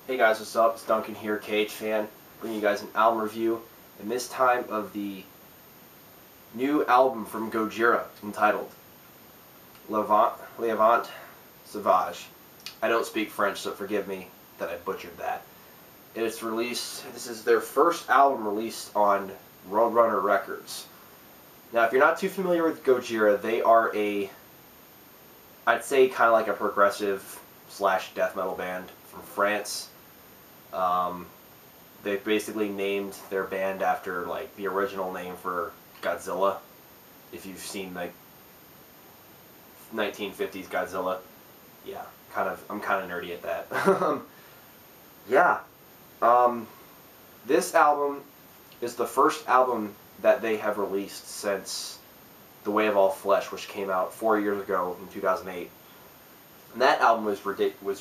Hey guys, what's up? It's Duncan here, KH fan, bringing you guys an album review, and this time of the new album from Gojira entitled Levant Sauvage. I don't speak French, so forgive me that I butchered that. This is their first album released on Roadrunner Records. Now, if you're not too familiar with Gojira, they are I'd say kind of like a progressive / death metal band from France. They basically named their band after like the original name for Godzilla. If you've seen like 1950s Godzilla, yeah, I'm kind of nerdy at that. Yeah, this album is the first album that they have released since The Way of All Flesh, which came out 4 years ago in 2008. And that album was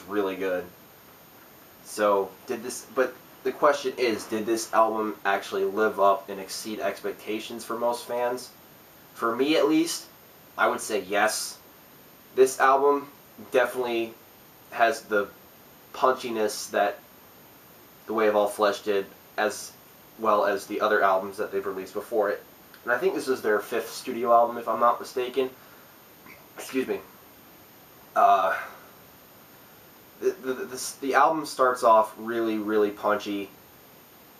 really good. So, but the question is, did this album actually live up and exceed expectations for most fans? For me, at least, I would say yes. This album definitely has the punchiness that The Way of All Flesh did, as well as the other albums that they've released before it. And I think this is their 5th studio album, if I'm not mistaken. Excuse me. The album starts off really, really punchy,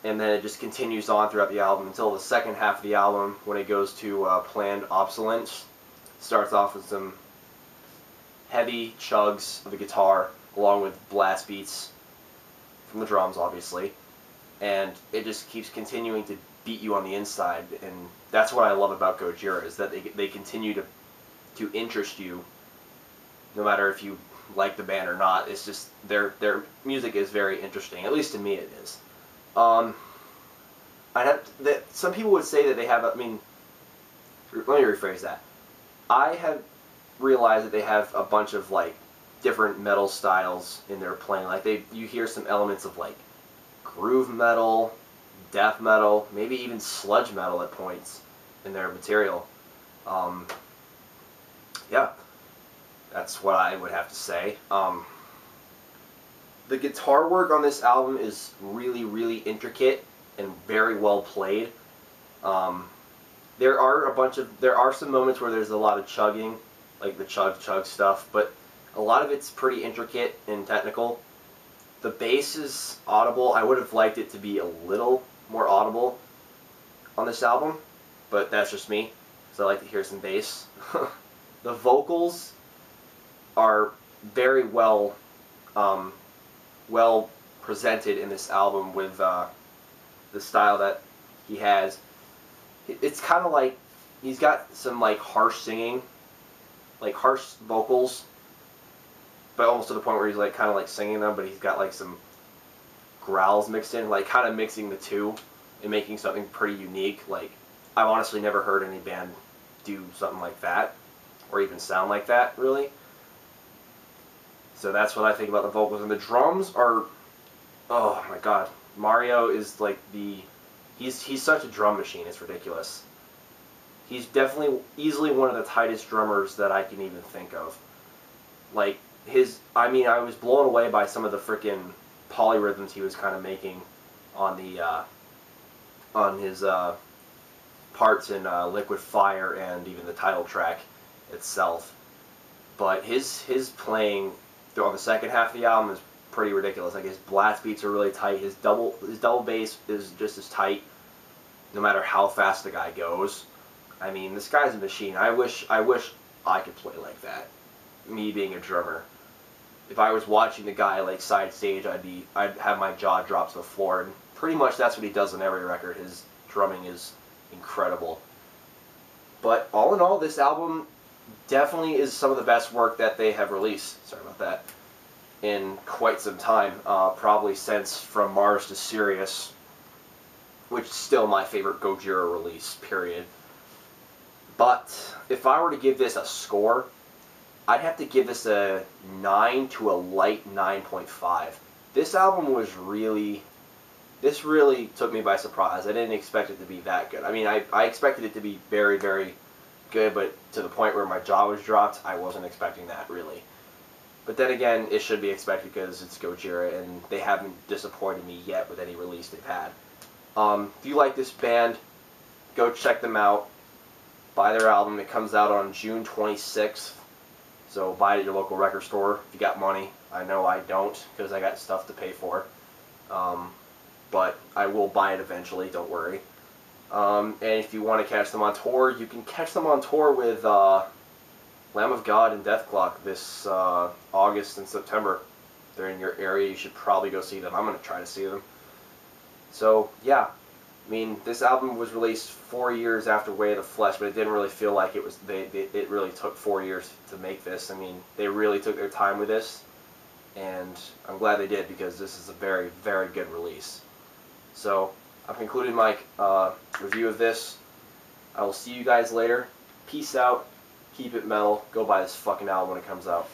and then it just continues on throughout the album until the second half of the album, when it goes to Planned Obsolescence. Starts off with some heavy chugs of the guitar, along with blast beats from the drums, obviously, and it just keeps continuing to beat you on the inside, and that's what I love about Gojira, is that they continue to interest you, no matter if you like the band or not. It's just their music is very interesting. At least to me, it is. Some people would say that they have. Let me rephrase that. I have realized that they have a bunch of like different metal styles in their playing. Like you hear some elements of like groove metal, death metal, maybe even sludge metal at points in their material. Yeah. That's what I would have to say. The guitar work on this album is really, really intricate and very well played. There are some moments where there's a lot of chugging, like the chug stuff, but a lot of it's pretty intricate and technical. The bass is audible. I would have liked it to be a little more audible on this album, but that's just me, so I like to hear some bass. The vocals are very well presented in this album with the style that he has. It's kind of like he's got some like harsh singing, like harsh vocals, but almost to the point where he's like kind of like singing them, but he's got like some growls mixed in, like kind of mixing the two and making something pretty unique. Like, I've honestly never heard any band do something like that, or even sound like that, really. So that's what I think about the vocals. And the drums are, oh my god. Mario is like he's such a drum machine, it's ridiculous. He's definitely, easily one of the tightest drummers that I can even think of. Like, I was blown away by some of the frickin' polyrhythms he was kind of making on his parts in Liquid Fire and even the title track itself. But his playing on the second half of the album is pretty ridiculous. Like, his blast beats are really tight. His double bass is just as tight, no matter how fast the guy goes. I mean, this guy's a machine. I wish I could play like that. Me being a drummer, if I was watching the guy like side stage, I'd have my jaw drop to the floor. And pretty much that's what he does on every record. His drumming is incredible. But all in all, this album definitely is some of the best work that they have released. Sorry about that. In quite some time, probably since From Mars to Sirius, which is still my favorite Gojira release, period. But if I were to give this a score, I'd have to give this a 9 to a light 9.5. This album was this really took me by surprise. I didn't expect it to be that good. I mean, I expected it to be very, very good, but to the point where my jaw was dropped, I wasn't expecting that, really. But then again, it should be expected because it's Gojira, and they haven't disappointed me yet with any release they've had. If you like this band, go check them out. Buy their album. It comes out on June 26th. So buy it at your local record store if you got money. I know I don't because I got stuff to pay for. But I will buy it eventually, don't worry. And if you want to catch them on tour, you can catch them on tour with Lamb of God and Death Clock this August and September. If they're in your area, you should probably go see them. I'm going to try to see them. So, yeah. I mean, this album was released 4 years after Way of the Flesh, but it didn't really feel like it was. It really took 4 years to make this. I mean, they really took their time with this, and I'm glad they did because this is a very, very good release. So, I've concluded my review of this. I will see you guys later. Peace out. Keep it metal. Go buy this fucking album when it comes out.